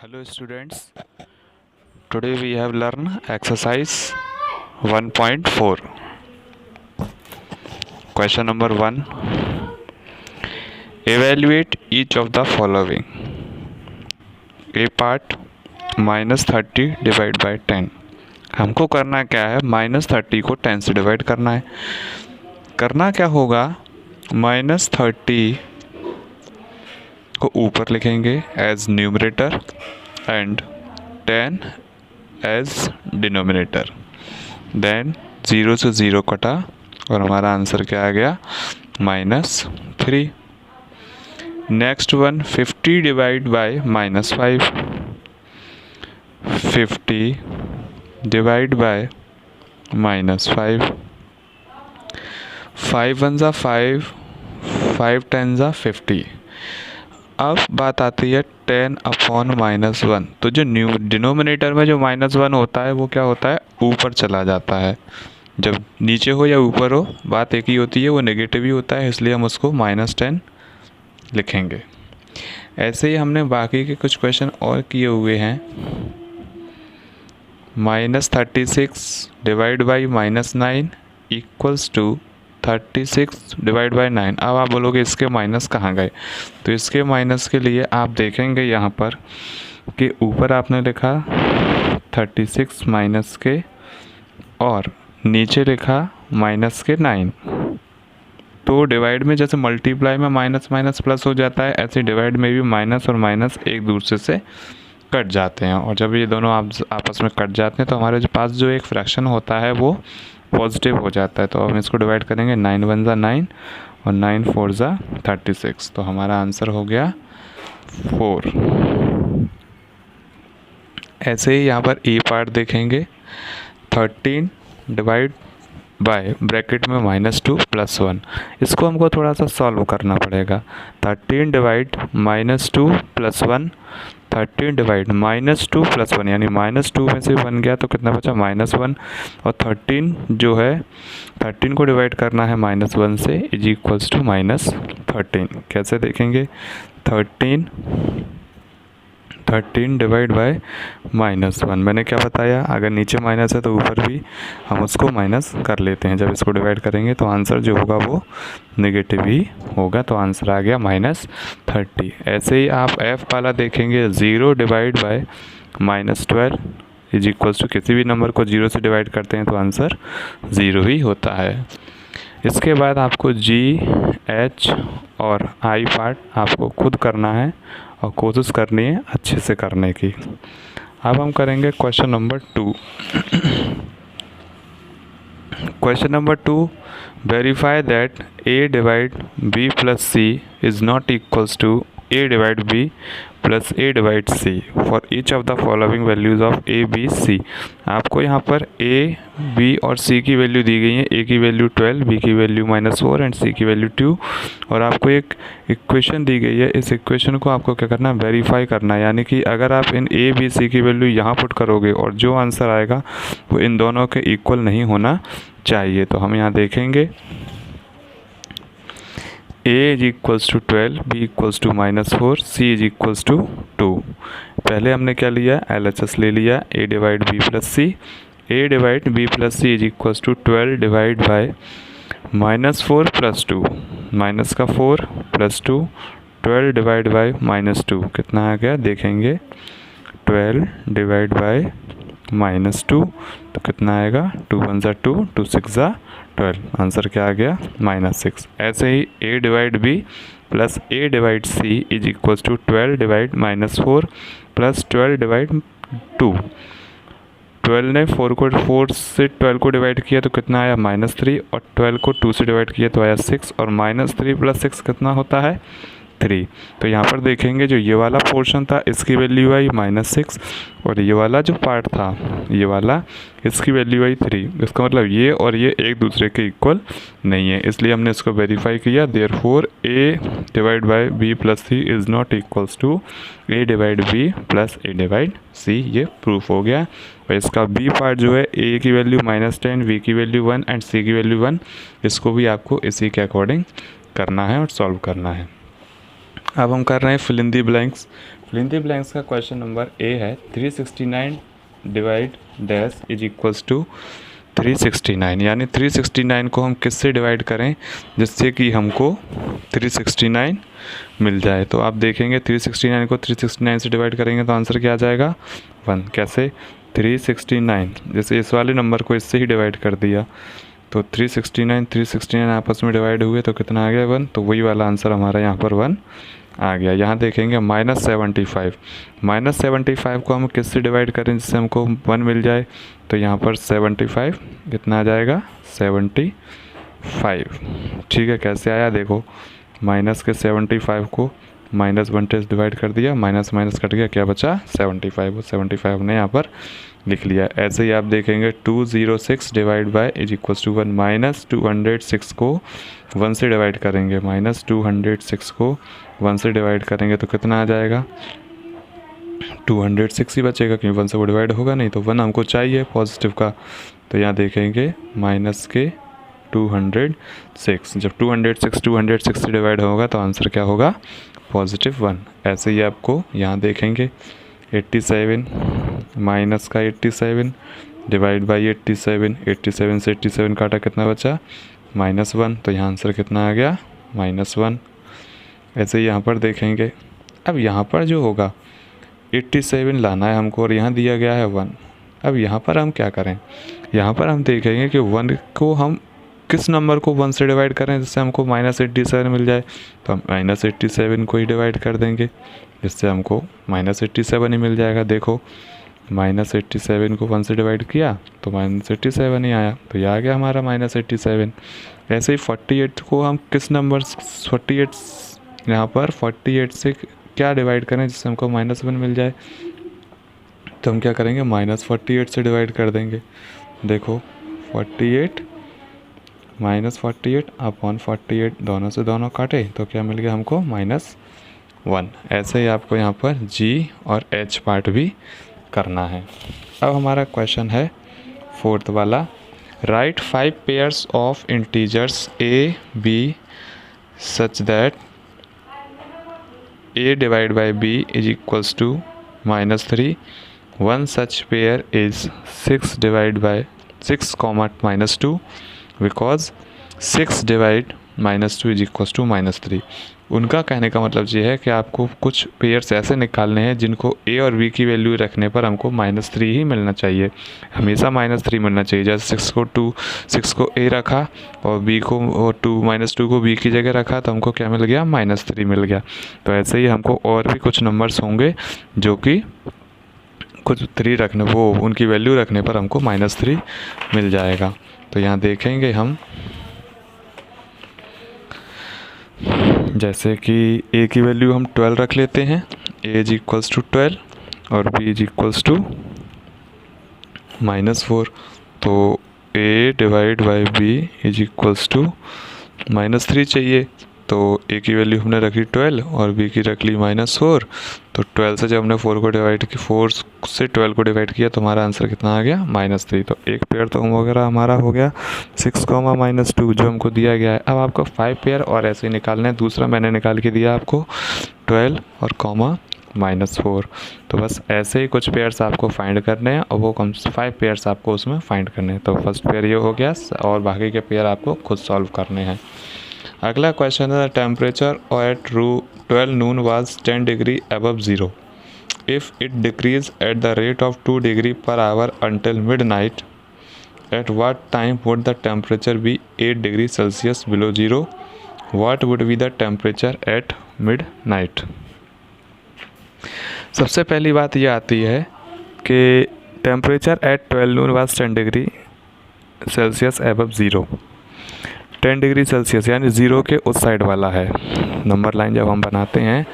Hello students, today we have learned exercise 1.4. Question number 1. Evaluate each of the following. A part -30 divide by 10. हमको करना क्या है, -30 को 10 से डिवाइड करना है. करना क्या होगा, -30 को ऊपर लिखेंगे as numerator and 10 as denominator. Then 0 से 0 कटा और हमारा आंसर क्या आ गया, -3. Next one 50 divide by -5. 50 divide by -5. 5 1 ज़ा 5, 5 10 ज़ा 50. अब बात आती है 10 अपॉन -1. तो जो डिनोमिनेटर में जो -1 होता है वो क्या होता है, ऊपर चला जाता है. जब नीचे हो या ऊपर हो बात एक ही होती है, वो नेगेटिव ही होता है, इसलिए हम उसको -10 लिखेंगे. ऐसे ही हमने बाकी के कुछ क्वेश्चन और किए हुए हैं. -36 divide by -9 equals to 36 divide by 9. अब आप बोलोगे इसके माइनस कहाँ गए, तो इसके माइनस के लिए आप देखेंगे यहाँ पर कि ऊपर आपने लिखा 36 माइनस के और नीचे लिखा माइनस के 9. तो डिवाइड में जैसे मल्टीप्लाई में माइनस माइनस प्लस हो जाता है, ऐसे डिवाइड में भी माइनस और माइनस एक दूसरे से कट जाते हैं. और जब ये दोनों आपस में कट जाते हैं तो हमारे पास जो एक फ्रैक्शन होता है वो पॉजिटिव हो जाता है. तो हम इसको डिवाइड करेंगे 9 1 ज़ा 9 और 9 4 ज़ा 36. तो हमारा आंसर हो गया 4. ऐसे ही यहाँ पर ए पार्ट देखेंगे. 13 डिवाइड बाय ब्रैकेट में -2 + 1. इसको हमको थोड़ा सा सॉल्व करना पड़ेगा. 13 डिवाइड -2 + 1. 13 डिवाइड -2 + 1 यानी -2 में से 1 गया तो कितना बचा, -1. और 13 जो है 13 को डिवाइड करना है -1 से इज इक्वल्स टू -13. कैसे देखेंगे, 13 डिवाइड बाय -1. मैंने क्या बताया, अगर नीचे माइनस है तो ऊपर भी हम उसको माइनस कर लेते हैं. जब इसको डिवाइड करेंगे तो आंसर जो होगा वो नेगेटिव ही होगा. तो आंसर आ गया -30. ऐसे ही आप एफ वाला देखेंगे. 0 divide by -12 is equals to, किसी भी नंबर को 0 से डिवाइड करते हैं तो आंसर 0 ही होता है. इसके बाद आपको जी, एच और आई पार्ट आपको खुद करना है और कोशिश करनी है अच्छे से करने की. अब हम करेंगे question number 2. Question number 2, verify that a divide b plus c is not equals to a divide b plus a divide c for each of the following values of a b c. आपको यहाँ पर a, b और c की value दी गई है. a की value 12, b की value -4 and c की वैल्यू 2. और आपको एक इक्वेशन दी गई है. इस इक्वेशन को आपको क्या करना है, वेरीफाई करना है. यानी कि अगर आप इन a, b, c की वैल्यू यहाँ पुट करोगे और जो आंसर आएगा वो इन दोनों के इक्वल नहीं होना चाहिए. तो हम यहाँ देखेंगे a is equals to 12, b equals to -4, c is equals to 2. पहले हमने क्या लिया, LHS ले लिया. a divide b plus c. a divide b plus c is equals to 12 divide by -4 + 2. Minus का 4 + 2. 12 डिवाइड बाय -2 कितना आ गया देखेंगे. 12 डिवाइड बाय -2 तो कितना आएगा, 2 1 ज़ा 2, 2 6 ज़ा 12. आंसर क्या आ गया, -6. ऐसे ही a divide b plus a divide c is equals to 12 divide -4 plus 12 divide 2. 12 ने 4 से 12 को डिवाइड किया तो कितना आया, -3. और 12 को 2 से डिवाइड किया तो आया 6. और -3 + 6 कितना होता है, 3. तो यहाँ पर देखेंगे जो ये वाला पोर्शन था इसकी वैल्यू आई -6 और ये वाला जो पार्ट था ये वाला इसकी वैल्यू आई 3. इसका मतलब ये और ये एक दूसरे के इक्वल नहीं है, इसलिए हमने इसको वेरीफाई किया. Therefore a divide by b plus c is not equals to a divide b plus a divide c. ये प्रूफ हो गया. और इसका b पार्ट जो है a की वैल्यू -10, b की वैल्यू 1 एंड c की वैल्यू 1, इसको भी आपको इसी के अकॉर्डिंग करना है और सॉल्व करना है. अब हम कर रहे हैं fill in the blanks. Fill in the blanks का क्वेश्चन नंबर ए है 369 divide dash is equals to 369, यानी 369 को हम किससे डिवाइड करें जिससे कि हमको 369 मिल जाए। तो आप देखेंगे 369 को 369 से डिवाइड करेंगे तो आंसर क्या आ जाएगा 1। कैसे 369, जैसे इस वाले नंबर को इससे ही डिवाइड कर दिया तो 369 आपस में डिवाइड हुए तो कितना आ गया 1, तो वही वाला आंसर हमारा यहाँ पर 1 आ गया। यहाँ देखेंगे -75 को हम किससे डिवाइड करें जिससे हमको 1 मिल जाए, तो यहाँ पर 75 कितना आ जाएगा 75। ठीक है, कैसे आया देखो, माइनस के 75 को -1 से डिवाइड कर दिया, माइनस माइनस कट गया, क्या बचा 75, वो 75 हमने यहाँ पर लिख लिया। ऐसे ही आप देखेंगे 206 divide by is equals to 1, -206 को 1 से डिवाइड करेंगे, -206 को 1 से डिवाइड करेंगे तो कितना आ जाएगा 206 ही बचेगा क्योंकि 1 से वो डिवाइड होगा नहीं, तो 1 हमको चाहिए पॉजिटिव का। तो यहाँ देखेंगे माइनस के 206, जब 206 से डिवाइड होगा तो आंसर क्या होगा +1। ऐसे ही आपको यहाँ देखेंगे 87 माइनस का 87 डिवाइड बाई 87 से 87 काटा कितना बचा -1, तो यहाँ आंसर कितना आ गया -1। ऐसे ही यहाँ पर देखेंगे, अब यहाँ पर जो होगा 87 लाना है हमको और यहाँ दिया गया है 1। अब यहाँ पर हम क्या करें, यहाँ पर हम देखेंगे कि 1 को हम किस नंबर को 1 से डिवाइड करें जिससे हमको -87 मिल जाए, तो हम -87 को ही डिवाइड कर देंगे जिससे हमको -87 ही मिल जाएगा। देखो -87 को 1 से डिवाइड किया तो -87 ही आया, तो ये आ गया हमारा -87। ऐसे ही 48 को हम किस नंबर 48 यहाँ पर 48 से क्या डिवाइड करें जिससे हमको -1 मिल जाए, तो हम क्या करेंगे -48 से डिवाइड कर देंगे। देखो 48 -48 अपॉन 48 दोनों से दोनों काटे तो क्या मिल गया हमको -1। ऐसे ही आपको यहाँ पर जी और एच पार्ट भी करना है। अब हमारा क्वेश्चन है 4th वाला, right 5 pairs of integers a b such that a divide by b is equals to -3। One such pair is 6 divide by 6, -2 because 6 divide -2 is equals to -3। उनका कहने का मतलब ये है कि आपको कुछ पेयर्स ऐसे निकालने हैं जिनको a और b की वैल्यू रखने पर हमको -3 ही मिलना चाहिए, हमेशा -3 मिलना चाहिए। जैसे 6 को a रखा और b को -2 को b की जगह रखा तो हमको क्या मिल गया -3 मिल गया। तो ऐसे ही हमको और भी कुछ नंबर्स होंगे जो कि कुछ 3 रखने, वो उनकी वैल्यू रखने पर हमको -3 मिल जाएगा। तो यहाँ देखेंगे हम, जैसे कि a की वैल्यू हम 12 रख लेते हैं, a इज इक्वल्स टू 12 और b इज इक्वल्स टू -4, तो a divide by b is equals to -3 चाहिए। तो a की वैल्यू हमने रखी 12 और b की रख ली -4, तो 12 से जब हमने 4 को डिवाइड किया, 4 से 12 को डिवाइड किया तो हमारा आंसर कितना आ गया -3। तो एक पेयर तो वगैरह हमारा हो गया 6, -2 जो हमको दिया गया है। अब आपको 5 पेयर और ऐसे ही निकालना है। दूसरा मैंने निकाल के दिया आपको 12 और -4, तो बस ऐसे ही कुछ पेयर्स आपको फाइंड करने हैं और वो कम से 5 पेयर्स आपको उसमें फाइंड करने हैं। तो फर्स्ट पेयर ये हो गया और बाकी के पेयर आपको खुद सॉल्व करने हैं। अगला क्वेश्चन है, temperature at 12 noon was 10 degree above 0. If it decreased at the rate of 2 degree per hour until midnight, at what time would the temperature be 8 degrees Celsius below 0? What would be the temperature at midnight? सबसे पहली बात ये आती है कि temperature at 12 noon was 10 degree Celsius above 0. 10 degree Celsius यानी 0 के उस साइड वाला है। नंबर लाइन जब हम बनाते हैं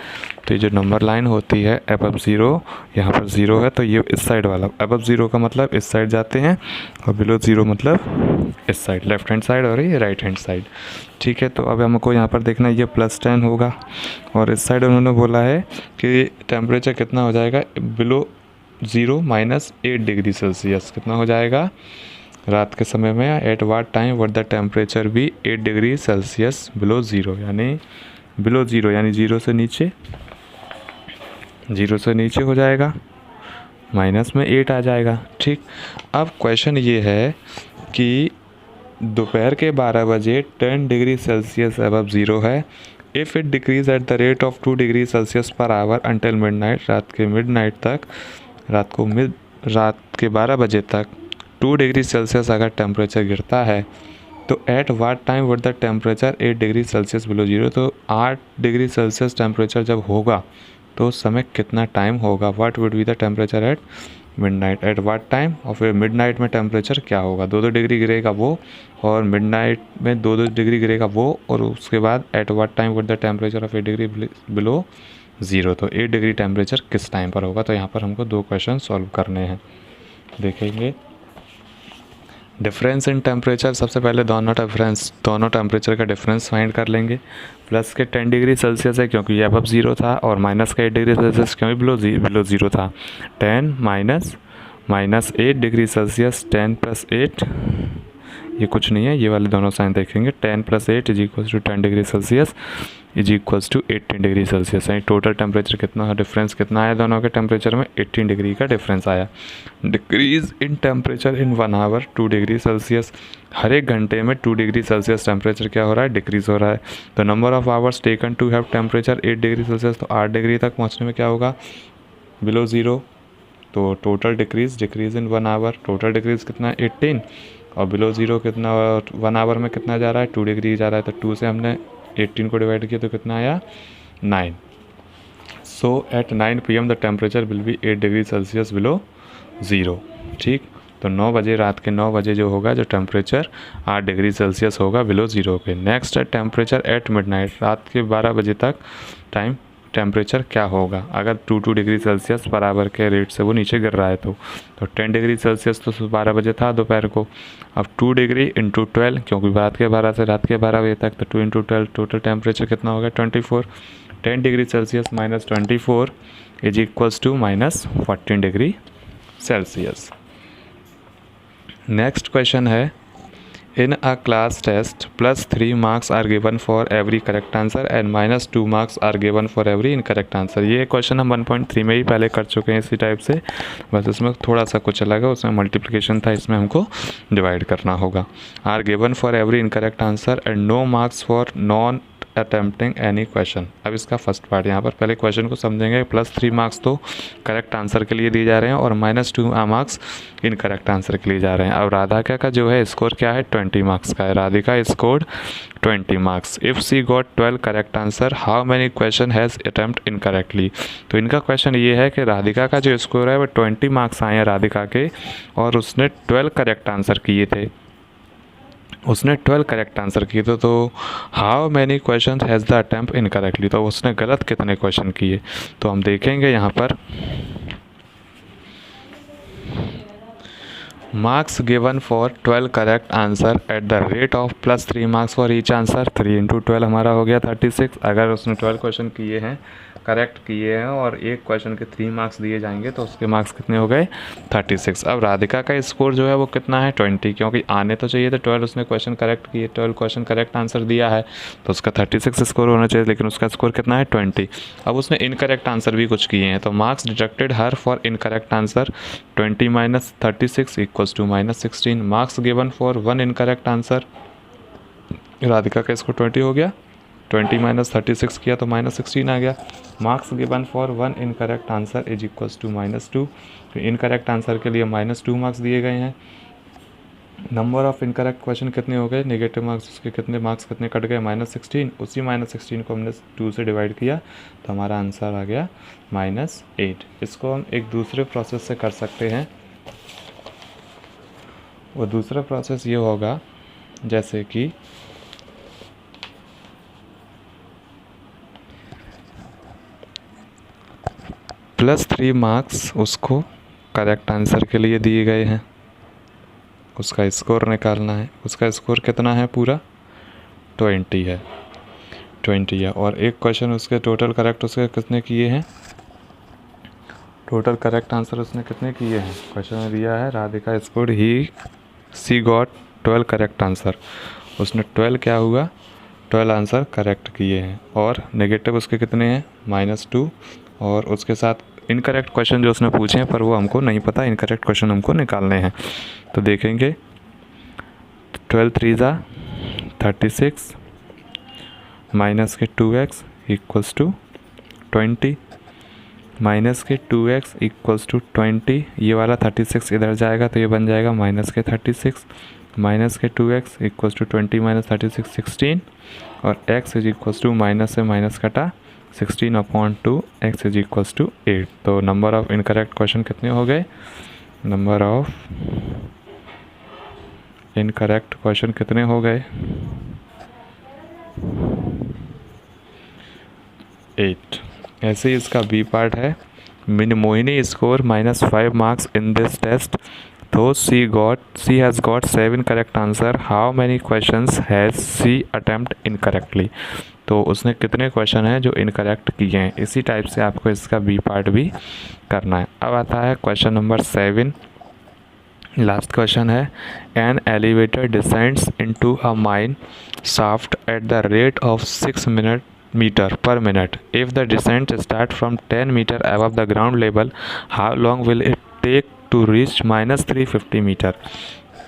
तो ये जो नंबर लाइन होती है अबव 0, यहाँ पर 0 है तो ये इस साइड वाला, अबव 0 का मतलब इस साइड जाते हैं और बिलो 0 मतलब इस साइड, लेफ्ट हैंड साइड और ये राइट हैंड साइड। ठीक है, तो अब हमको यहाँ पर देखना है ये +10 होगा और इस साइड उन्होंने बोला है कि टेम्परेचर कितना हो जाएगा बिलो 0 -8 डिग्री सेल्सियस, कितना हो जाएगा रात के समय में। At what time would the temperature भी 8 डिग्री सेल्सियस बिलो 0, यानी बिलो 0 यानी 0 से नीचे 0 से नीचे हो जाएगा, माइनस में 8 आ जाएगा। ठीक, अब क्वेश्चन ये है कि दोपहर के 12 बजे 10 डिग्री सेल्सियस अबव 0 है। If it decrease at the rate of 2 degree Celsius per hour until midnight, रात के मिडनाइट तक, रात के 12 बजे तक 2 डिग्री सेल्सियस अगर टेम्परेचर गिरता है तो at what time would the temperature 8 degree Celsius below 0। तो 8 डिग्री सेल्सियस टेम्परेचर जब होगा तो उस समय कितना टाइम होगा, what would be the temperature at midnight, at what time, और फिर मिडनाइट में टेम्परेचर क्या होगा, 2-2 डिग्री गिरेगा वो, और मिडनाइट में 2-2 डिग्री गिरेगा वो, और उसके बाद at what time would the temperature of 8 degree below 0। तो 8 डिग्री टेम्परेचर किस टाइम पर होगा। तो यहाँ पर हमको 2 क्वेश्चन सॉल्व करने हैं। देखेंगे डिफरेंस इन टेम्परेचर, सबसे पहले दोनों टेम्परेचर का डिफरेंस फाइंड कर लेंगे। प्लस के 10 डिग्री सेल्सियस है क्योंकि ये अबव 0 था, और माइनस का 8 डिग्री सेल्सियस क्योंकि बिलो 0 था। 10 माइनस 8 डिग्री सेल्सियस, 10 प्लस 8, ये कुछ नहीं है, ये वाले दोनों साइन देखेंगे। 10 plus 8 is equals to 10 degree Celsius is equals to 18 degree Celsius है। टोटल टेम्परेचर कितना, डिफरेंस कितना आया दोनों के टेम्परेचर में, 18 डिग्री का डिफरेंस आया। Decrease in temperature in 1 hour 2 degree Celsius, हर एक घंटे में 2 डिग्री सेल्सियस टेम्परेचर क्या हो रहा है, डिक्रीज हो रहा है। तो number of hours taken to have temperature 8 degree Celsius, तो 8 डिग्री तक पहुँचने में क्या होगा, बिलो 0। तो total decrease in 1 hour, total decrease कितना है 18, और बिलो 0 कितना, 1 आवर में कितना जा रहा है, 2 डिग्री जा रहा है। तो 2 से हमने 18 को डिवाइड किया तो कितना आया, 9। So at 9 PM the temperature will be 8 degree Celsius below 0। ठीक, तो 9 बजे, रात के 9 बजे जो होगा, जो टेम्परेचर 8 डिग्री सेल्सियस होगा बिलो 0 पे। नेक्स्ट है टेम्परेचर एट मिडनाइट, रात के 12 बजे तक टेम्परेचर क्या होगा अगर 2 डिग्री सेल्सियस बराबर के रेट से वो नीचे गिर रहा है। तो 10 डिग्री सेल्सियस तो 12 बजे था दोपहर को। अब 2 डिग्री इंटू 12, क्योंकि रात के 12 से रात के 12 बजे तक, तो 2 इंटू 12 टोटल टेम्परेचर कितना होगा, 24। 10 degree Celsius minus 24 is equals to minus 14 degree Celsius. Next question है, in a class test +3 marks are given for every correct answer and -2 marks are given for every incorrect answer. ये question हम 1.3 में ही पहले कर चुके हैं इसी type से, बस इसमें थोड़ा सा कुछ अलग है, उसमें मल्टीप्लिकेशन था, इसमें हमको डिवाइड करना होगा। Are given for every incorrect answer and no marks for non attempting any question. अब इसका फर्स्ट पार्ट, यहाँ पर पहले क्वेश्चन को समझेंगे। +3 मार्क्स तो करेक्ट आंसर के लिए दिए जा रहे हैं और -2 मार्क्स इनकरेक्ट आंसर के लिए जा रहे हैं। अब राधिका का जो है स्कोर क्या है, 20 मार्क्स का है। Radhika scored 20 marks. If she got 12 correct answer, how many question has attempt incorrectly. तो इनका क्वेश्चन ये है कि राधिका का जो स्कोर है वो 20 मार्क्स आए हैं राधिका के, और उसने 12 करेक्ट आंसर किए थे, उसने 12 करेक्ट आंसर किए थे। तो how many question has the attempt incorrectly, तो उसने गलत कितने क्वेश्चन किए। तो हम देखेंगे यहाँ पर, marks given for 12 correct answer at the rate of +3 marks for each answer. 3 into 12 हमारा हो गया 36। अगर उसने 12 क्वेश्चन किए हैं, करेक्ट किए हैं, और एक क्वेश्चन के 3 मार्क्स दिए जाएंगे तो उसके मार्क्स कितने हो गए, 36। अब राधिका का स्कोर जो है वो कितना है, 20, क्योंकि आने तो चाहिए तो 12 उसने क्वेश्चन करेक्ट किए, 12 क्वेश्चन करेक्ट आंसर दिया है, तो उसका 36 स्कोर होना चाहिए, लेकिन उसका स्कोर कितना है, 20। अब उसने इनकरेक्ट आंसर भी कुछ किए हैं, तो मार्क्स डिडक्टेड हर for incorrect answer 20 minus 36 equals to -16। Marks given for 1 incorrect answer, Radhika का स्कोर 20 हो गया, 20 माइनस 36 किया तो -16 आ गया। Marks given for 1 incorrect answer is equals to -2। तो इनकरेक्ट आंसर के लिए -2 मार्क्स दिए गए हैं। नंबर ऑफ इनकरेक्ट क्वेश्चन कितने हो गए, नेगेटिव मार्क्स, उसके कितने मार्क्स कितने कट गए, -16। उसी -16 को हमने 2 से डिवाइड किया तो हमारा आंसर आ गया -8। इसको हम एक दूसरे प्रोसेस से कर सकते हैं। वो दूसरा प्रोसेस ये होगा, जैसे कि +3 मार्क्स उसको करेक्ट आंसर के लिए दिए गए हैं, उसका स्कोर निकालना है। उसका स्कोर कितना है, पूरा 20 है, 20 है। और एक क्वेश्चन उसके टोटल करेक्ट उसके कितने किए हैं, टोटल करेक्ट आंसर उसने कितने किए हैं, क्वेश्चन में दिया है राधिका स्कोर सी गॉट 12 करेक्ट आंसर। उसने 12 क्या हुआ, 12 आंसर करेक्ट किए हैं और नेगेटिव उसके कितने हैं -2 और उसके साथ इनकरेक्ट क्वेश्चन जो उसने पूछे हैं पर वो हमको नहीं पता, इनकरेक्ट क्वेश्चन हमको निकालने हैं। तो देखेंगे 12 3 36 माइनस के 2x इक्वल्स टू 20 माइनस के 2x इक्वल्स टू 20, ये वाला 36 इधर जाएगा तो ये बन जाएगा माइनस के 36 माइनस के 2x इक्वल्स टू 20 माइनस 36 16 और x is equals to minus से माइनस कटा 16/2 x इज इक्वल्स टू 8। तो नंबर ऑफ इनकरेक्ट क्वेश्चन कितने हो गए, नंबर ऑफ इनकरेक्ट क्वेश्चन कितने हो गए 8। ऐसे ही इसका बी पार्ट है, Mohini score -5 marks in this test तो she has got 7 correct answer, how many questions has she attempt incorrectly. तो उसने कितने क्वेश्चन हैं जो इनकरेक्ट किए हैं, इसी टाइप से आपको इसका बी पार्ट भी करना है। अब आता है क्वेश्चन नंबर 7, लास्ट क्वेश्चन है, an elevator descends into a mine shaft at the rate of 6 meter per minute. If the descent start from 10 meter above the ground level, how long will it take to reach -350 meter?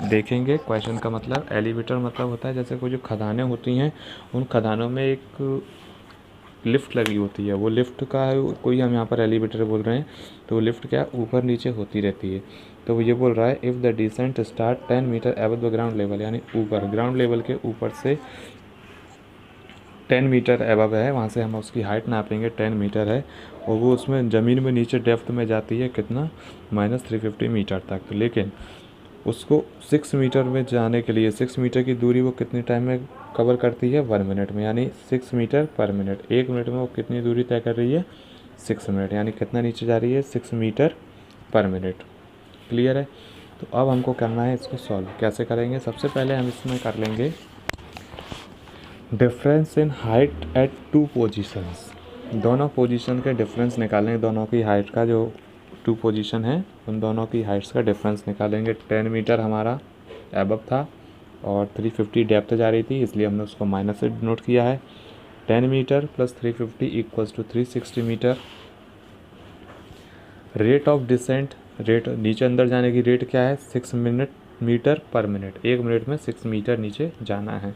देखेंगे question का मतलब, elevator मतलब होता है जैसे कोई जो खदानें होती हैं उन खदानों में एक लिफ्ट लगी होती है, वो लिफ्ट का कोई हम यहाँ पर एलिवेटर बोल रहे हैं तो वो लिफ्ट क्या ऊपर नीचे होती रहती है। तो वो ये बोल रहा है if the descent start 10 meter above the ground level, यानी ऊपर ग्राउंड लेवल के ऊपर से 10 मीटर एबव है, वहाँ से हम उसकी हाइट नापेंगे 10 मीटर है और वो उसमें ज़मीन में नीचे डेप्थ में जाती है कितना -350 मीटर तक। तो लेकिन उसको 6 मीटर में जाने के लिए 6 मीटर की दूरी वो कितने टाइम में कवर करती है 1 मिनट में, यानी 6 मीटर पर मिनट। 1 मिनट में वो कितनी दूरी तय कर रही है 6 मिनट, यानी कितना नीचे जा रही है 6 मीटर पर मिनट। क्लियर है। तो अब हमको करना है इसको सॉल्व। कैसे करेंगे, सबसे पहले हम इसमें कर लेंगे difference in height at 2 positions. दोनों पोजीशन के डिफरेंस निकालेंगे, दोनों की हाइट का जो 2 पोजीशन है उन दोनों की हाइट्स का डिफरेंस निकालेंगे। 10 मीटर हमारा एबव था और 350 डेप्थ जा रही थी, इसलिए हमने उसको माइनस से नोट किया है। 10 meter plus 350 equals to 360 meter. Rate of descent, rate नीचे अंदर जाने की रेट क्या है 6 मीटर पर मिनट, 1 मिनट में 6 मीटर नीचे जाना है।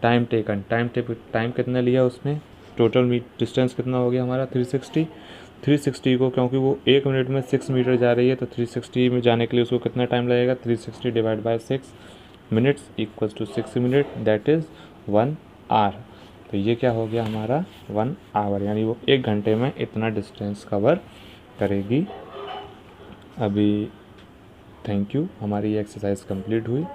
टाइम टेकन, टाइम कितना लिया उसमें, टोटल डिस्टेंस कितना हो गया हमारा 360 को, क्योंकि वो 1 मिनट में 6 मीटर जा रही है तो 360 में जाने के लिए उसको कितना टाइम लगेगा 360 divide by 6 minutes equals to 6 minute, that is 1 hour. तो ये क्या हो गया हमारा 1 आवर, यानी वो 1 घंटे में इतना डिस्टेंस कवर करेगी। अभी थैंक यू, हमारी ये एक्सरसाइज कंप्लीट हुई।